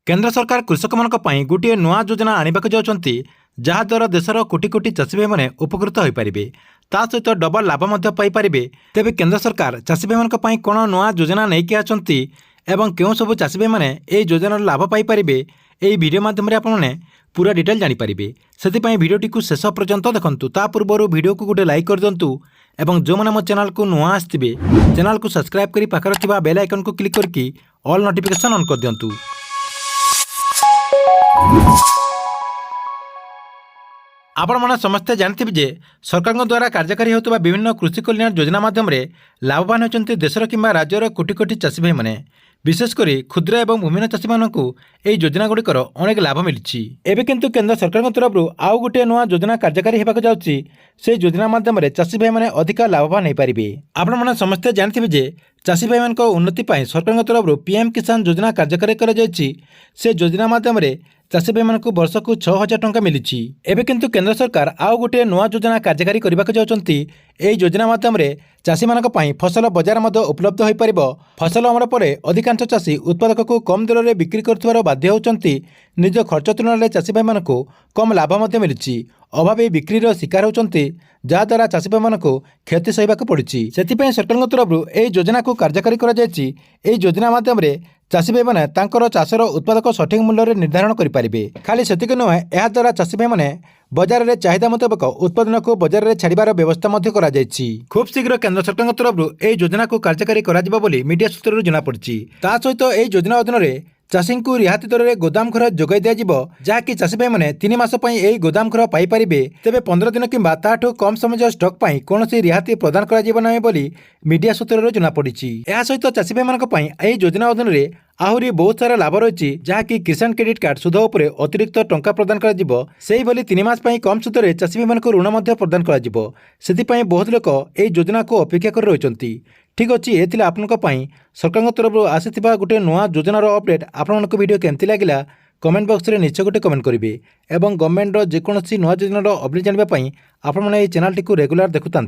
केंद्र सरकार कृषक मानी गोटे नुआ योजना आने जाऊँगी जहाद्वारा देशर कोटी कोटी चाषी भाई मैंने उपकृत हो पारे ता सहित डबल लाभ पाइपारे। तेबे केंद्र सरकार चाषी भाई मानी कौन नुआ योजना नहीं आछंती एवं क्यों सब चाषी भाई मैंने यह योजनार लाभ पाइपारे यही वीडियो माध्यम आपने पूरा डिटेल जानीपारे। से भिडियोटी को शेष पर्यंत देखंतु। ता पूर्व वीडियो को गोटे लाइक कर दिंतु एवं जो मैंने मो चैनल को नुआ आसथिबे चैनल को सब्सक्राइब करी पाखर थिबा बेल आइकन को क्लिक करके ऑल नोटिफिकेशन ऑन कर दिंतु। आपण मैंने समस्ते जानते जे सरकार द्वारा कार्यकारी होता विभिन्न कृषि कल्याण योजना माध्यम लाभवान होती देशर किंबा राज्यर कोटी कोटी चाषी भाई मैंने विशेषकर क्षुद्र एवं भूमिहीन चाषी मानक योजना गुड़िकर अनेक लाभ मिली। एवं किंतु केंद्र सरकार तरफ आउ गोटे नुआ योजना कार्यकारी होगा जाऊँगी से योजना माध्यम चाषी भाई मैंने अधिक लाभवान हो पारे। आपण मैंने समस्ते जानते जे चाषी भाई मान उन्नति सरकार तरफ पीएम किसान योजना कार्यकारी से योजना माध्यम चाषी भाई मानक वर्ष को 6,000 टंका मिली। एवं किंतु केंद्र सरकार आउ गोटे नुआ योजना कार्यकारी करने जाऊँगी। यह योजना माध्यम चाषी मानक फसल बजार उपलब्ध हो पार। फसल अमल पर अधिकांश चाषी उत्पादक को कम दर में बिक्री कर बाध्य होती निज खर्च तुलन में चाषी भाई मानक कम लाभ मिली। अभावी बिक्री शिकार होती जहाद्वारा चाषी भाई मानक क्षति सहवाक पड़ी। से सरकार तरफ यह योजना को कार्यकारी कर योजना माध्यम चाषी भाई मैंने चाषर उत्पादक सठिक मूल्य निर्धारण करें। खाली से नुहे याद्वारा चाषी भाई मैंने बजार में चाहिदा मुताबक उत्पादन को बजार में छाड़बार व्यवस्था खूब शीघ्र केंद्र सरकार तरफ यह योजना को कार्यकारी मीडिया सूत्र जमापड़ी। ता सहित यह योजना अधीन चाषी को रिहाती दर में गोदाम घर जोगाई दिज्व जहाँकि चाषी भाई मैंने 3 मास यही गोदाम घर पाइपारे। तेबे 15 दिन किंबा ताठू कम समय स्टॉक पाई कौन रिहाती प्रदान कर मीडिया सूत्र जमापड़ी। यह सहित चाषी भाई मानी यह योजना अधीन आहरी बहुत सारा लाभ रही जहाँकि किसान क्रेडिट कार्ड सुध उपर अतिरिक्त टंका प्रदान कर 3 मास कम सुधे चाषी भाई ऋण प्रदान कर बहुत लोक यह योजना को अपेक्षा कर रही। ठीक अच्छे ये आपण सरकार तरफ आसी गोटे नुआ योजनार अपडेट आपण वीडियो केमती लगे कमेंट बॉक्स में निश्चय गोटे कमेंट करेंगे और गवर्नमेंट जेकोसी नुआ योजनार अपडेट जानापी आपण मैंने चैनल टी रेगुलर देखुता।